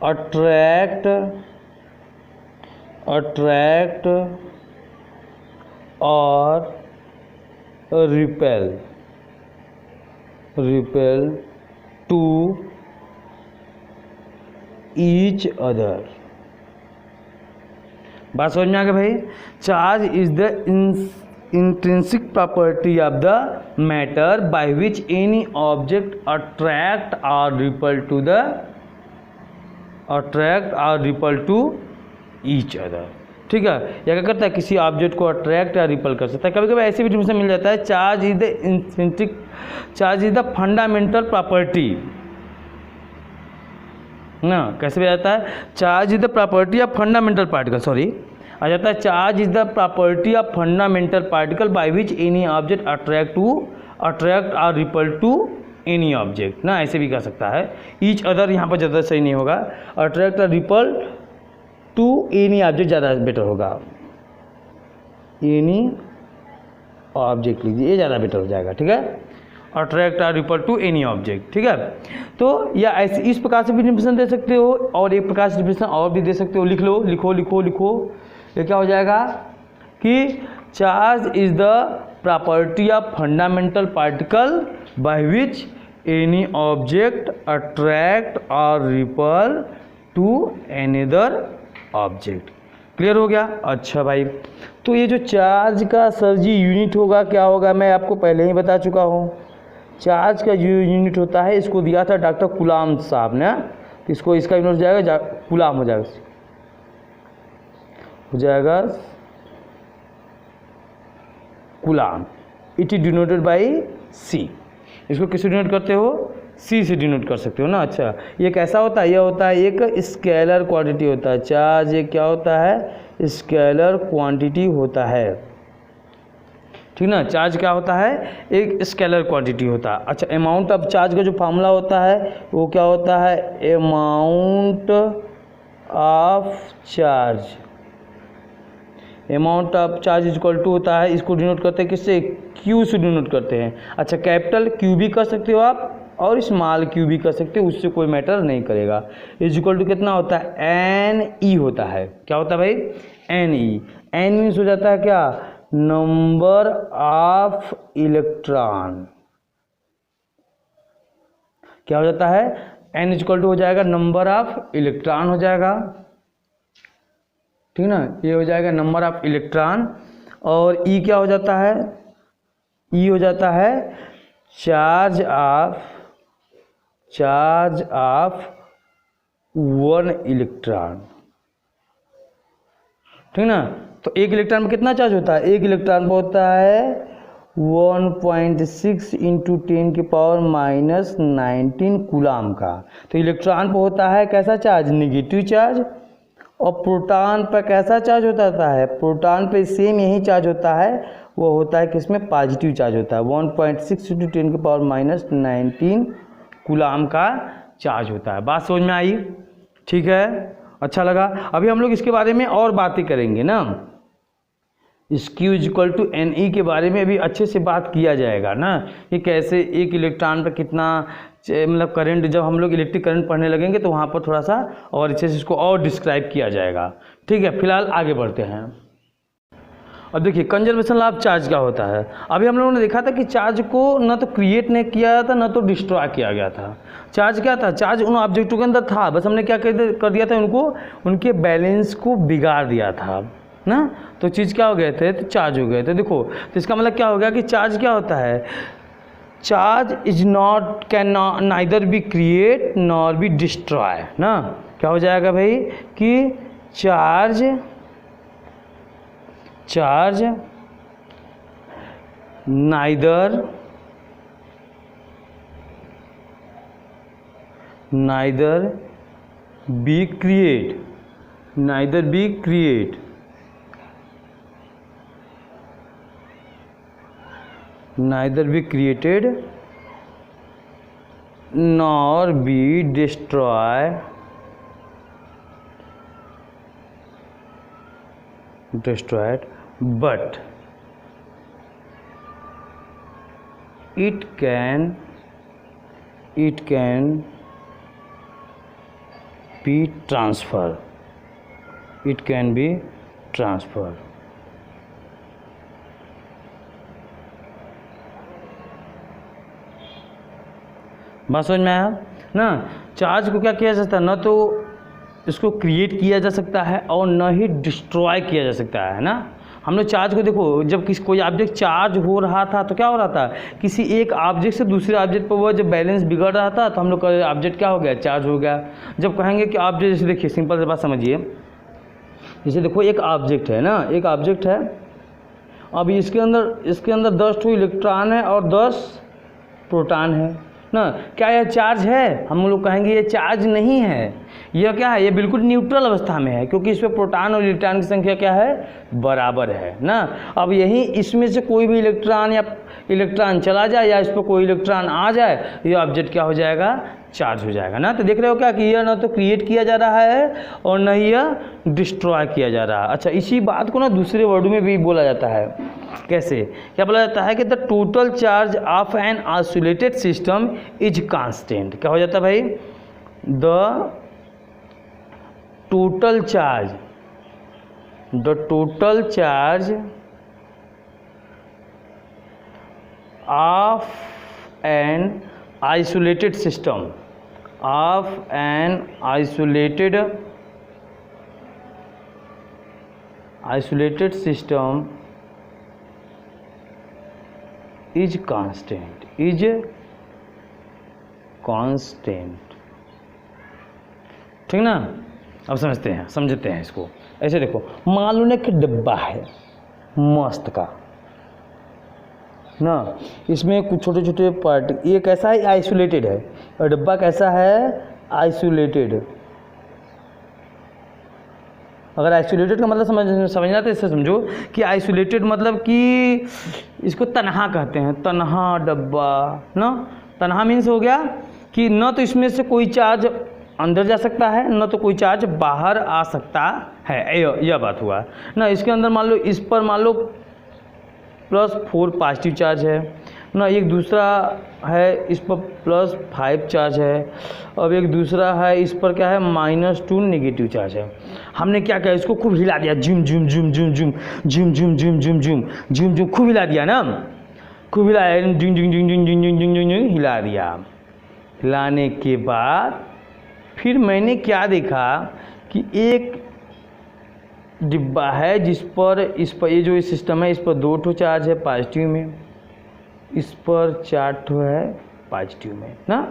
Speaker 1: attract or repel to each other. बात समझ में आ गया भाई? Charge is the intrinsic property of the matter by which any object attract or repel to each other. ठीक है, या क्या करता है, किसी ऑब्जेक्ट को अट्रैक्ट या रिपल कर सकता है. कभी कभी ऐसे भी डिफिनेशन मिल जाता है, charge is the fundamental property ना. कैसे भी जाता है, charge is the property of fundamental particle, sorry आ जाता है charge is the property of fundamental particle by which any object attract और रिपल टू एनी ऑब्जेक्ट ना. ऐसे भी कर सकता है. ईच अदर यहाँ पर ज़्यादा सही नहीं होगा, अट्रैक्ट और रिपल टू एनी ऑब्जेक्ट ज़्यादा बेटर होगा. एनी ऑब्जेक्ट लीजिए, ये ज़्यादा बेटर हो जाएगा. ठीक है, अट्रैक्ट और रिपल टू एनी ऑब्जेक्ट. ठीक है, तो या ऐसे इस प्रकार से भी डिफिनेशन दे सकते हो, और एक प्रकार से डिफिनेशन और भी दे सकते हो. लिखो. ये क्या हो जाएगा कि charge is the property of fundamental particle by which any object attract और repel to another object. Clear हो गया? अच्छा भाई, तो ये जो चार्ज का सर जी यूनिट होगा, क्या होगा, मैं आपको पहले ही बता चुका हूँ. चार्ज का जो यूनिट होता है, इसको दिया था डॉक्टर कुलाम साहब ने. इसको इसका यूनिट हो जाएगा कुलाम हो जाएगा coulomb. It is denoted by C. इसको किससे डिनोट करते हो? सी से डिनोट कर सकते हो ना. अच्छा, ये कैसा होता है? यह होता है एक स्केलर क्वांटिटी होता है. चार्ज ये क्या होता है? स्केलर क्वांटिटी होता है. ठीक ना, चार्ज क्या होता है? एक स्केलर क्वांटिटी होता है. अच्छा, अमाउंट ऑफ चार्ज का जो फार्मूला होता है वो क्या होता है? Amount of charge. Amount of charge is equal to होता है, इसको डिनोट करते हैं किससे? क्यू से डिनोट करते हैं. अच्छा, कैपिटल क्यू भी कर सकते हो आप और स्मॉल क्यू भी कर सकते हो, उससे कोई मैटर नहीं करेगा. इज इक्वल टू कितना होता है? एन ई होता है. क्या होता है भाई? N E. एन मीन्स हो जाता है क्या? Number of electron. क्या हो जाता है? एन इज इक्वल टू हो जाएगा नंबर ऑफ इलेक्ट्रॉन हो जाएगा. ठीक ना, ये हो जाएगा नंबर ऑफ इलेक्ट्रॉन. और ई क्या हो जाता है? ई हो जाता है चार्ज ऑफ वन इलेक्ट्रॉन. ठीक ना, तो एक इलेक्ट्रॉन में कितना चार्ज होता है? एक इलेक्ट्रॉन में होता है 1.6 इंटू 10 की पावर माइनस 19 कूलाम का. तो इलेक्ट्रॉन पर होता है कैसा चार्ज? Negative charge. और प्रोटॉन पर कैसा चार्ज होता है? प्रोटॉन पे सेम यही चार्ज होता है, वो होता है किसमें? पॉजिटिव चार्ज होता है. 1.6 इंटू 10 की पावर माइनस 19 कूलाम का चार्ज होता है. बात समझ में आई? ठीक है, अच्छा लगा. अभी हम लोग इसके बारे में और बातें करेंगे ना. इस Q is equal to N E के बारे में भी अच्छे से बात किया जाएगा ना, कि कैसे एक इलेक्ट्रॉन पर कितना मतलब करंट, जब हम लोग इलेक्ट्रिक करंट पढ़ने लगेंगे तो वहाँ पर थोड़ा सा और अच्छे से इसको और डिस्क्राइब किया जाएगा. ठीक है, फिलहाल आगे बढ़ते हैं. अब देखिए कंजर्वेशन लॉ ऑफ चार्ज क्या होता है. अभी हम लोगों ने देखा था कि चार्ज को न तो क्रिएट नहीं किया था, न तो डिस्ट्रॉय किया गया था. चार्ज क्या था? चार्ज उन ऑब्जेक्टों के अंदर था, बस हमने क्या कर दिया था, उनको उनके बैलेंस को बिगाड़ दिया था ना. तो चीज़ क्या हो गए थे? तो चार्ज हो गए थे. देखो, तो इसका मतलब क्या हो गया कि चार्ज क्या होता है? Charge is not can neither be create nor be destroy ना. क्या हो जाएगा भाई कि charge neither be create neither be create neither be created nor be destroyed but it can be transferred. It can be transferred. बात समझ में आया ना। चार्ज को क्या किया जा सकता है, न तो इसको क्रिएट किया जा सकता है और न ही डिस्ट्रॉय किया जा सकता है ना। हम लोग चार्ज को देखो, जब कोई ऑब्जेक्ट चार्ज हो रहा था तो क्या हो रहा था, किसी एक ऑब्जेक्ट से दूसरे ऑब्जेक्ट पर वह जब बैलेंस बिगड़ रहा था तो हम लोग का ऑब्जेक्ट क्या हो गया, चार्ज हो गया। जब कहेंगे कि ऑब्जेक्ट, जैसे देखिए सिंपल से बात समझिए, जैसे देखो एक ऑब्जेक्ट है ना, एक ऑब्जेक्ट है, अब इसके अंदर 10 इलेक्ट्रॉन है और 10 प्रोटॉन है ना। क्या यह चार्ज है, हम लोग कहेंगे ये चार्ज नहीं है, यह क्या है, ये बिल्कुल न्यूट्रल अवस्था में है, क्योंकि इसमें प्रोटॉन और इलेक्ट्रॉन की संख्या क्या है, बराबर है ना। अब यही इसमें से कोई भी इलेक्ट्रॉन चला जाए या इस पर कोई इलेक्ट्रॉन आ जाए, ये ऑब्जेक्ट क्या हो जाएगा, चार्ज हो जाएगा ना। तो देख रहे हो क्या कि यह ना तो क्रिएट किया जा रहा है और न ही यह डिस्ट्रॉय किया जा रहा है। अच्छा, इसी बात को ना दूसरे वर्ड में भी बोला जाता है। कैसे, क्या बोला जाता है कि the total charge of an isolated system is constant. क्या हो जाता है भाई, the total charge of an isolated system is constant ठीक ना। अब समझते हैं इसको। ऐसे देखो, मान लो ना कि डिब्बा है मस्त का ना, इसमें कुछ छोटे छोटे पार्ट, ये कैसा है, आइसोलेटेड है, और डिब्बा कैसा है, आइसोलेटेड। अगर आइसोलेटेड का मतलब समझना तो इससे समझो कि आइसोलेटेड मतलब कि इसको तन्हा कहते हैं, तन्हा डब्बा ना। तन्हा मीन्स हो गया कि न तो इसमें से कोई चार्ज अंदर जा सकता है, न तो कोई चार्ज बाहर आ सकता है, यह बात हुआ ना। इसके अंदर मान लो, इस पर मान लो +4 पॉजिटिव चार्ज है ना, एक दूसरा है इस पर +5 चार्ज है, अब एक दूसरा है इस पर क्या है, -2 नेगेटिव चार्ज है। हमने क्या किया, इसको खूब हिला दिया, झुम झुम झुम झुम झुम झुम झुम झुम झुम झुम झुम झुम, खूब हिला दिया ना, खूब हिलाया, झुम झुम झुम झुम झुम झुम झुम हिला दिया। हिलाने के बाद फिर मैंने क्या देखा कि एक डिब्बा है इस पर ये जो सिस्टम है, इस पर 2 चार्ज है पॉजिटिव में, इस पर 4 है पॉजिटिव में ना।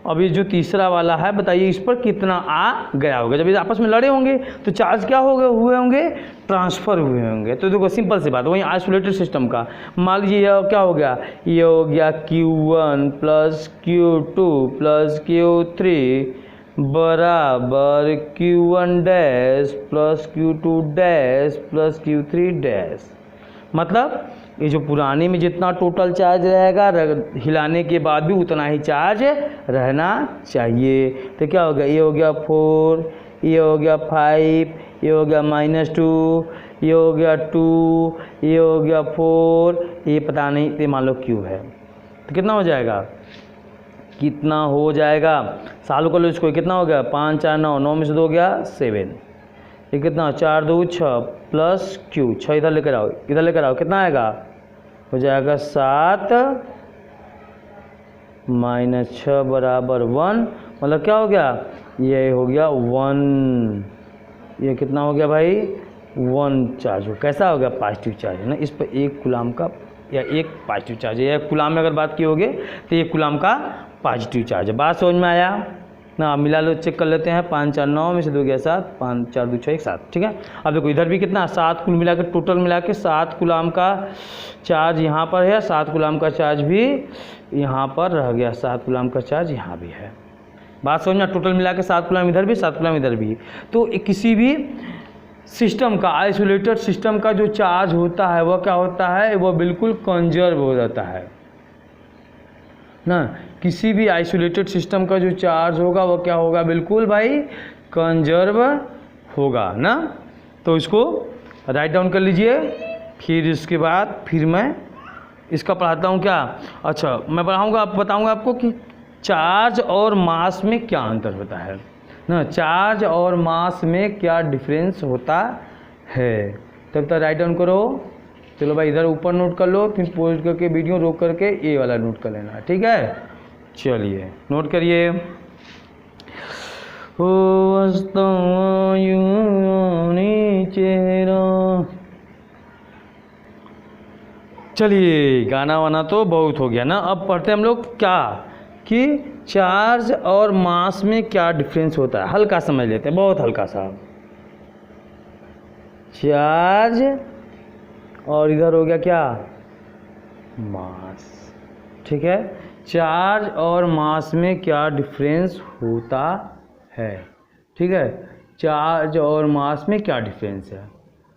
Speaker 1: अब ये जो तीसरा वाला है, बताइए इस पर कितना आ गया होगा। जब ये आपस में लड़े होंगे तो चार्ज क्या हुए होंगे, ट्रांसफ़र हुए होंगे। तो देखो सिंपल सी बात, वहीं आइसोलेटेड सिस्टम का मान लीजिए यह क्या हो गया, ये हो गया Q1 + Q2 + Q3 बराबर Q1 dash + Q2 dash + Q3 dash. मतलब ये जो पुराने में जितना टोटल चार्ज रहेगा, हिलाने के बाद भी उतना ही चार्ज रहना चाहिए। तो क्या हो गया, ये हो गया 4, ये हो गया 5, ये हो गया -2, ये हो गया 2, ये हो गया 4, ये पता नहीं, ये मान लो Q है। तो कितना हो जाएगा, सालों का लो इसको, कितना हो गया, 5 4 9, 9 में से 2 हो गया 7, ये कितना, 4 2 6 + Q, 6 इधर लेकर आओ, कितना आएगा, हो जाएगा 7 - 6 बराबर 1। मतलब क्या हो गया, ये हो गया 1, ये कितना हो गया भाई, 1 चार्ज हो, कैसा हो गया, पॉजिटिव चार्ज है ना। इस पर 1 कूलाम का या 1 पॉजिटिव चार्ज है, या कूलाम में अगर बात की होगी तो 1 कूलाम का पॉजिटिव चार्ज है। बात समझ में आया ना मिला लो, चेक कर लेते हैं। 5 4 9 में से 2 गया 7, 5 4 2 6 7, ठीक है। अब देखो इधर भी कितना 7 कुल मिला के, टोटल मिला के 7 कूलाम का चार्ज यहाँ पर है, 7 कूलाम का चार्ज भी यहाँ पर रह गया, 7 कूलाम का चार्ज यहाँ भी है। बात समझना, टोटल मिला के 7 कूलाम इधर भी, 7 कूलाम इधर भी। तो किसी भी सिस्टम का, आइसोलेटेड सिस्टम का जो चार्ज होता है वह क्या होता है, वह बिल्कुल कंजर्व हो जाता है ना। किसी भी आइसोलेटेड सिस्टम का जो चार्ज होगा वह क्या होगा, बिल्कुल भाई कंजर्व होगा ना। तो इसको राइट डाउन कर लीजिए। फिर इसके बाद फिर मैं इसका पढ़ाता हूँ क्या। अच्छा मैं पढ़ाऊँगा, बताऊँगा आपको कि चार्ज और मास में क्या अंतर होता है ना, चार्ज और मास में क्या डिफरेंस होता है। तब तक राइट डाउन करो। चलो भाई इधर ऊपर नोट कर लो, फिर पोस्ट करके वीडियो रोक करके ये वाला नोट कर लेना, ठीक है। चलिए नोट करिए। चलिए गाना वाना तो बहुत हो गया ना, अब पढ़ते हैं हम लोग क्या कि चार्ज और मास में क्या डिफरेंस होता है। हल्का समझ लेते हैं, बहुत हल्का सा। चार्ज और इधर हो गया क्या, मास, ठीक है। चार्ज और मास में क्या डिफरेंस होता है, ठीक है। चार्ज और मास में क्या डिफरेंस है,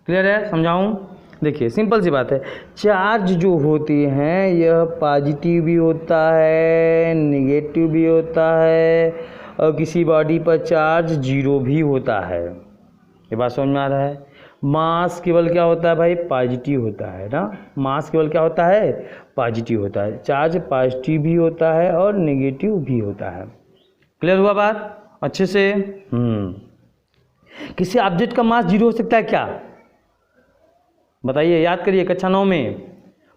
Speaker 1: क्लियर है, समझाऊं। देखिए सिंपल सी बात है, चार्ज जो होती हैं यह पॉजिटिव भी होता है, नेगेटिव भी होता है, और किसी बॉडी पर चार्ज 0 भी होता है। ये बात समझ में आ रहा है। मास केवल क्या होता है भाई, पॉजिटिव होता है ना। मास केवल क्या होता है, पॉजिटिव होता है। चार्ज पॉजिटिव भी होता है और नेगेटिव भी होता है। क्लियर हुआ बात अच्छे से। किसी ऑब्जेक्ट का मास 0 हो सकता है क्या, बताइए, याद करिए। कक्षा 9 में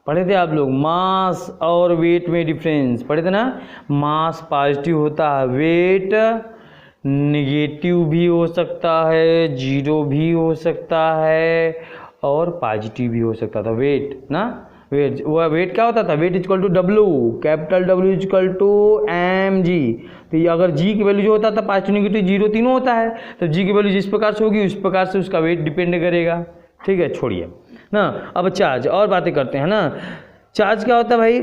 Speaker 1: पढ़े थे आप लोग, मास और वेट में डिफरेंस पढ़े थे ना। मास पॉजिटिव होता है, वेट नेगेटिव भी हो सकता है, 0 भी हो सकता है और पॉजिटिव भी हो सकता था। वेट ना, वेट, वह वेट क्या होता था, weight equal to W, capital W equal to mg। तो ये अगर g की वैल्यू जो होता था पॉजिटिव नेगेटिव 0 तीनों होता है, तो g की वैल्यू जिस प्रकार से होगी उस प्रकार से उसका वेट डिपेंड करेगा, ठीक है। छोड़िए ना, अब चार्ज और बातें करते हैं ना। चार्ज क्या होता है भाई,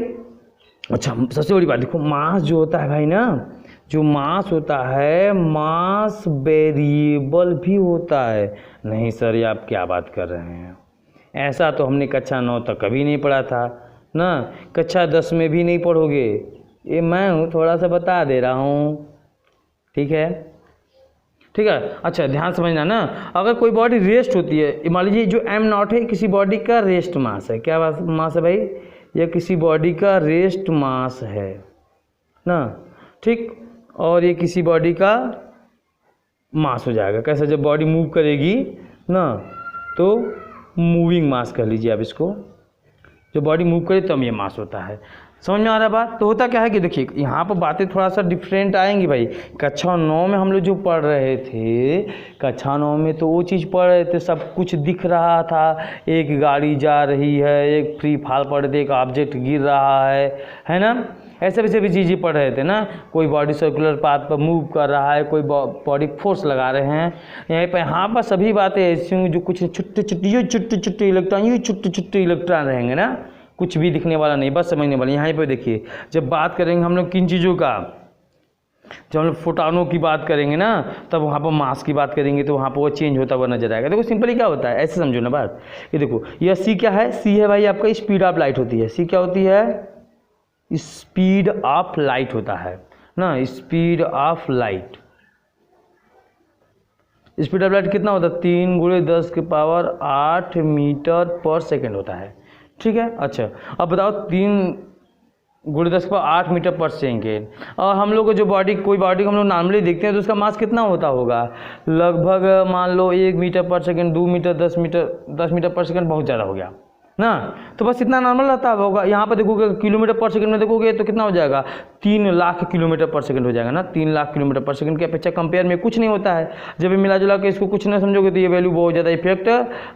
Speaker 1: अच्छा सबसे बड़ी बात देखो, मास जो होता है भाई ना, जो मास होता है, मास वेरिएबल भी होता है। नहीं सर ये आप क्या बात कर रहे हैं, ऐसा तो हमने कक्षा 9 तक कभी नहीं पढ़ा था ना, कक्षा 10 में भी नहीं पढ़ोगे। ये मैं हूँ थोड़ा सा बता दे रहा हूँ, ठीक है, ठीक है। अच्छा ध्यान समझना ना, अगर कोई बॉडी रेस्ट होती है, मान लीजिए जो m0 है किसी बॉडी का रेस्ट मास है। क्या मास है भाई, यह किसी बॉडी का रेस्ट मास है ना, ठीक। और ये किसी बॉडी का मास हो जाएगा। कैसे, जब बॉडी मूव करेगी ना तो मूविंग मास कह लीजिए आप इसको, जब बॉडी मूव करे तब ये मास होता है। समझ में आ रहा है बात। तो होता क्या है कि देखिए यहाँ पर बातें थोड़ा सा डिफरेंट आएंगी भाई। कक्षा 9 में हम लोग जो पढ़ रहे थे, कक्षा 9 में तो वो चीज़ पढ़ रहे थे, सब कुछ दिख रहा था, एक गाड़ी जा रही है, एक फ्री फॉल पड़ रही थी, एक ऑब्जेक्ट गिर रहा है ना, ऐसे वैसे भी चीज़ें पढ़ रहे थे ना। कोई बॉडी सर्कुलर पाथ पर मूव कर रहा है, कोई बॉडी फोर्स लगा रहे हैं। यहाँ पर सभी बातें ऐसी होंगी जो कुछ छुट्टे इलेक्ट्रॉन रहेंगे ना, कुछ भी दिखने वाला नहीं, बस समझने वाला। यहाँ पे देखिए, जब बात करेंगे हम लोग किन चीज़ों का, जब हम लोग फोटॉनों की बात करेंगे ना, तब वहाँ पर मास की बात करेंगे तो वहाँ पर वो चेंज होता हुआ नजर आएगा। देखो सिंपली क्या होता है, ऐसे समझो ना बात। ये देखो यह सी क्या है, सी है भाई आपका स्पीड ऑफ लाइट होती है। सी क्या होती है, स्पीड ऑफ लाइट होता है ना, speed of light. Speed of light कितना होता है, 3 × 10⁸ मीटर पर सेकेंड होता है, ठीक है। अच्छा अब बताओ 3 × 10⁸ मीटर पर सेकेंड। और हम लोग को जो बॉडी, कोई बॉडी को हम लोग नॉर्मली देखते हैं तो उसका मास कितना होता होगा, लगभग मान लो 1 मीटर पर सेकेंड, 2 मीटर, 10 मीटर पर सेकेंड, बहुत ज़्यादा हो गया ना। तो बस इतना नॉर्मल रहता होगा। यहाँ पर देखोगे किलोमीटर पर सेकंड में देखोगे तो कितना हो जाएगा, 3 लाख किलोमीटर पर सेकंड हो जाएगा ना। 3 लाख किलोमीटर पर सेकंड की अपेक्षा कंपेयर में कुछ नहीं होता है। जब भी मिला जुला के इसको कुछ नहीं समझोगे तो ये वैल्यू बहुत ज़्यादा इफेक्ट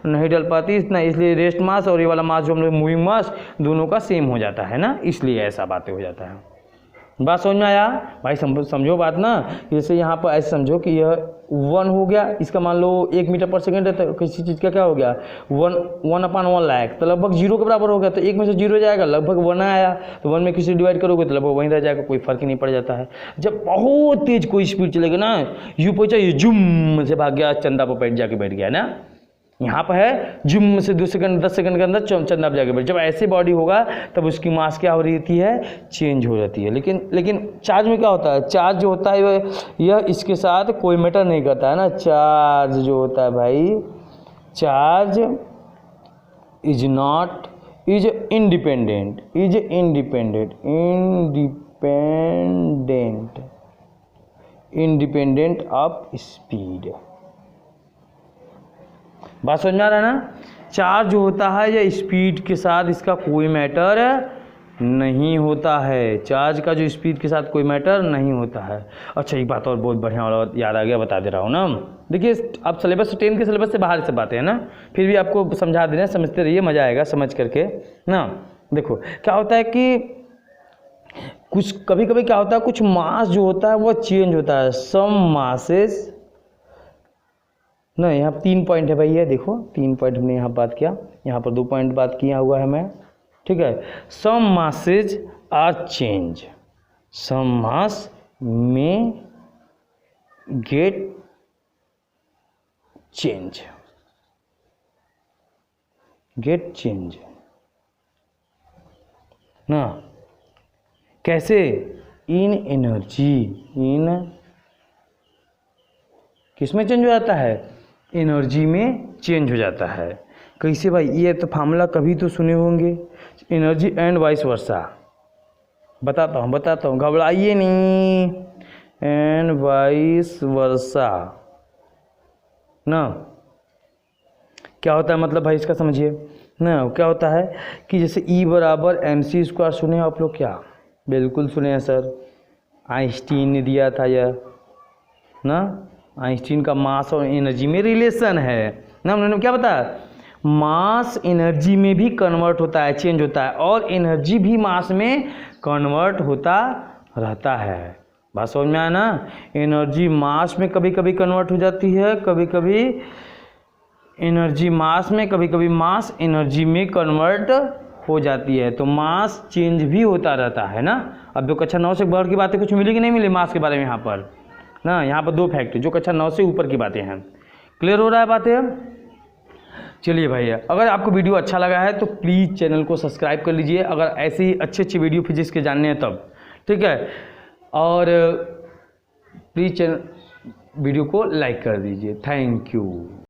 Speaker 1: नहीं डल पाती इतना। इसलिए रेस्ट मास और ये वाला मास जो हम लोग मूविंग मास दोनों का सेम हो जाता है ना, इसलिए ऐसा बातें हो जाता है बात समझ में आया भाई? समझो बात ना, जैसे यहाँ पर ऐसे समझो कि यह 1 हो गया, इसका मान लो 1 मीटर पर सेकेंड है, तो किसी चीज़ का क्या हो गया 1/1 लाख, तो लगभग 0 के बराबर हो गया, तो 1 में से 0 जाएगा, लगभग 1 आया, तो 1 में किसी डिवाइड करोगे तो लगभग वहीं रह जाएगा, कोई फर्क ही नहीं पड़ जाता है। जब बहुत तेज कोई स्पीड चलेगा ना, यूँ पहुँचा, ये जुम से भाग गया, चंदा पर बैठ जाके बैठ गया ना, यहाँ पर है जुम से 2 सेकंड 10 सेकंड के अंदर चंदा पर जाके बैठ। जब ऐसे बॉडी होगा तब उसकी मास क्या हो रही है, चेंज हो जाती है। लेकिन चार्ज में क्या होता है, चार्ज जो होता है यह इसके साथ कोई मैटर नहीं करता है ना। चार्ज जो होता है भाई, charge is independent of speed. बात समझ में आ रहा है ना? चार्ज जो होता है या स्पीड के साथ इसका कोई मैटर नहीं होता है। चार्ज का जो स्पीड के साथ कोई मैटर नहीं होता है। अच्छा, एक बात और बहुत बढ़िया वाला याद आ गया, बता दे रहा हूँ ना। देखिए आप सिलेबस 10 के सिलेबस से बाहर से बातें हैं ना, फिर भी आपको समझा दे रहे हैं, समझते रहिए, मज़ा आएगा समझ करके ना। देखो क्या होता है कि कुछ कभी कभी क्या होता है, कुछ मास जो होता है वो चेंज होता है। सम मासेस ना, यहाँ 3 पॉइंट है भाई, ये देखो 3 पॉइंट हमने यहाँ बात किया, यहाँ पर 2 पॉइंट बात किया हुआ है मैं, ठीक है। सम मासेज आर चेंज, सम मास में गेट चेंज, ना। कैसे? इन एनर्जी, इन किसमें चेंज हो जाता है, एनर्जी में चेंज हो जाता है। कैसे भाई? ये तो फार्मूला कभी तो सुने होंगे, एनर्जी एंड वाइस वर्सा। बताता हूँ, घबराइए नहीं, एंड वाइस वर्सा ना। क्या होता है मतलब भाई इसका समझिए ना। क्या होता है कि जैसे E बराबर mc² सुने आप लोग? क्या बिल्कुल सुने हैं सर, आइंस्टीन ने दिया था यह ना। आइंस्टीन का मास और एनर्जी में रिलेशन है ना। उन्होंने क्या बताया, मास एनर्जी में भी कन्वर्ट होता है, चेंज होता है, और एनर्जी भी मास में कन्वर्ट होता रहता है। बात समझ में आया ना? एनर्जी मास में कभी कभी कन्वर्ट हो जाती है, कभी कभी एनर्जी मास में, कभी कभी मास एनर्जी में कन्वर्ट हो जाती है। तो मास चेंज भी होता रहता है ना। अब जो कक्षा 9 से बढ़ की बातें कुछ मिली कि नहीं मिली मास के बारे में यहाँ पर ना। यहाँ पर 2 फैक्ट जो कक्षा 9 से ऊपर की बातें हैं। क्लियर हो रहा है बातें? चलिए भैया, अगर आपको वीडियो अच्छा लगा है तो प्लीज़ चैनल को सब्सक्राइब कर लीजिए, अगर ऐसे ही अच्छे वीडियो फिजिक्स के जानने हैं तब, ठीक है। और प्लीज़ वीडियो को लाइक कर दीजिए। Thank you.